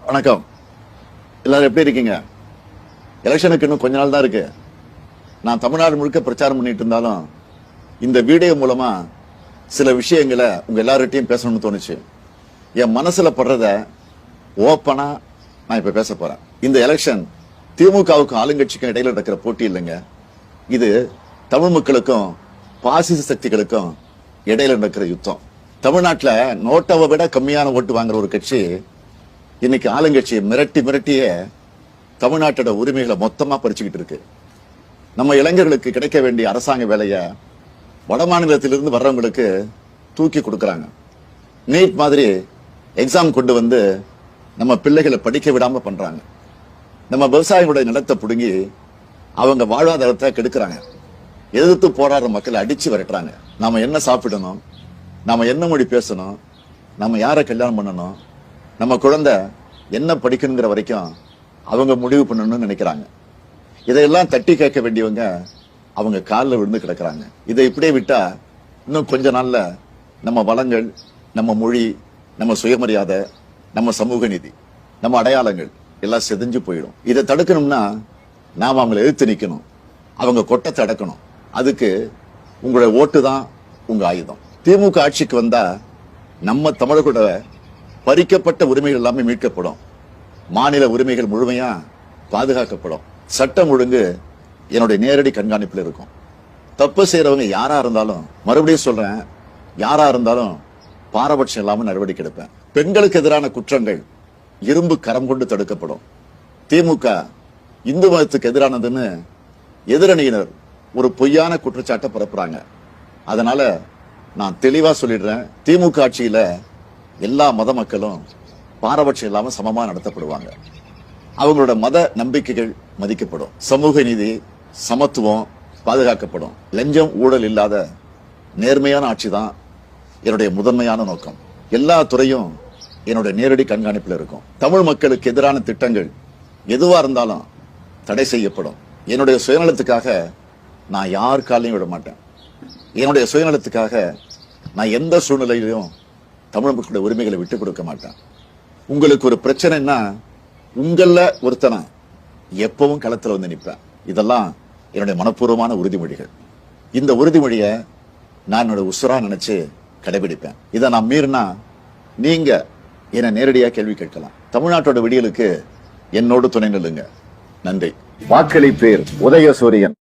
வணக்கம். எல்லாரும் எப்படி இருக்கீங்க? எலெக்ஷனுக்கு இன்னும் கொஞ்ச நாள் தான் இருக்கு. நான் தமிழ்நாடு முழுக்க பிரச்சாரம் பண்ணிட்டு இருந்தாலும் இந்த வீடியோ மூலமா சில விஷயங்களை உங்க எல்லார்கிட்டையும் பேசணும்னு தோணுச்சு. என் மனசுல படுறத ஓப்பனா நான் இப்ப பேச போறேன். இந்த எலெக்ஷன் திமுகவுக்கும் ஆளுங்கட்சிக்கும் இடையில நடக்கிற போட்டி இல்லைங்க. இது தமிழ் மக்களுக்கும் பாசிச சக்திகளுக்கும் இடையில நடக்கிற யுத்தம். தமிழ்நாட்டுல நோட்டாவை விட கம்மியான ஓட்டு வாங்குற ஒரு கட்சி இன்னைக்கு ஆளுங்கட்சியை மிரட்டியே தமிழ்நாட்டோட உரிமைகளை மொத்தமா பறிச்சுக்கிட்டு இருக்கு. நம்ம இளைஞர்களுக்கு கிடைக்க வேண்டிய அரசாங்க வேலையை வட மாநிலத்திலிருந்து வர்றவங்களுக்கு தூக்கி கொடுக்கறாங்க. நீட் மாதிரி எக்ஸாம் கொண்டு வந்து நம்ம பிள்ளைகளை படிக்க விடாம பண்றாங்க. நம்ம விவசாயிகளுடைய நிலத்தை புடுங்கி அவங்க வாழ்வாதாரத்தை கெடுக்கிறாங்க. எதிர்த்து போராடுற மக்களை அடிச்சு விரட்டுறாங்க. நாம என்ன சாப்பிடணும், நாம என்ன மொழி பேசணும், நம்ம யாரை கல்யாணம் பண்ணணும், நம்ம குழந்தை என்ன படிக்கணுங்கிற வரைக்கும் அவங்க முடிவு பண்ணணும்னு நினைக்கிறாங்க. இதையெல்லாம் தட்டி கேட்க வேண்டியவங்க அவங்க காலில் விழுந்து கிடக்குறாங்க. இதை இப்படியே விட்டா இன்னும் கொஞ்ச நாள்ல நம்ம வளங்கள், நம்ம மொழி, நம்ம சுயமரியாதை, நம்ம சமூக நீதி, நம்ம அடையாளங்கள் எல்லாம் செதஞ்சு போயிடும். இதை தடுக்கணும்னா நாம அவங்களை எதிர்த்து நிக்கணும், அவங்க கொட்டத்தை அடக்கணும். அதுக்கு உங்களுடைய ஓட்டு தான் உங்க ஆயுதம். திமுக ஆட்சிக்கு வந்தா நம்ம தமிழர்களோட பறிக்கப்பட்ட உரிமைகள் எல்லாமே மீட்கப்படும். மாநில உரிமைகள் முழுமையா பாதுகாக்கப்படும். சட்டம் ஒழுங்கு என்னுடைய நேரடி கண்காணிப்பில் இருக்கும். தப்பு செய்யறவங்க யாரா இருந்தாலும், மறுபடியும் சொல்றேன், யாரா இருந்தாலும் பாரபட்சம் இல்லாம நடவடிக்கை எடுப்பேன். பெண்களுக்கு எதிரான குற்றங்கள் இரும்பு கரம் கொண்டு தடுக்கப்படும். திமுக இந்து மதத்துக்கு எதிரானதுன்னு எதிரணியினர் ஒரு பொய்யான குற்றச்சாட்டை பரப்புறாங்க. அதனால நான் தெளிவா சொல்லிடுறேன், திமுக ஆட்சியில எல்லா மத மக்களும் பாரபட்சம் இல்லாம சமமா நடத்தப்படுவாங்க. அவங்களோட மத நம்பிக்கைகள் மதிக்கப்படும். சமூக நீதி, சமத்துவம் பாதுகாக்கப்படும். லஞ்சம், ஊழல் இல்லாத நேர்மையான ஆட்சி தான் என்னுடைய முதன்மையான நோக்கம். எல்லா துறையும் என்னுடைய நேரடி கண்காணிப்பில் இருக்கும். தமிழ் மக்களுக்கு எதிரான திட்டங்கள் எதுவா இருந்தாலும் தடை செய்யப்படும். என்னுடைய சுயநலத்துக்காக நான் யார் காலையும் விட மாட்டேன். என்னுடைய சுயநலத்துக்காக நான் எந்த சூழ்நிலையிலும் தமிழ் மக்களுடைய உரிமைகளை விட்டுக் கொடுக்க மாட்டேன். உங்களுக்கு ஒரு பிரச்சனைன்னா உங்கள ஒருத்தனை எப்பவும் களத்துல வந்து நிற்பேன். இதெல்லாம் என்னுடைய மனப்பூர்வமான உறுதிமொழிகள். இந்த உறுதிமொழியை நான் என்னோட உசுரா நினைச்சு கடைபிடிப்பேன். இதை நான் மீறினா நீங்க என்னை நேரடியா கேள்வி கேட்கலாம். தமிழ்நாட்டோட விடியலுக்கு என்னோடு துணை நில்லுங்க. நன்றி. வாக்களிப்பேர் உதயசூரியன்.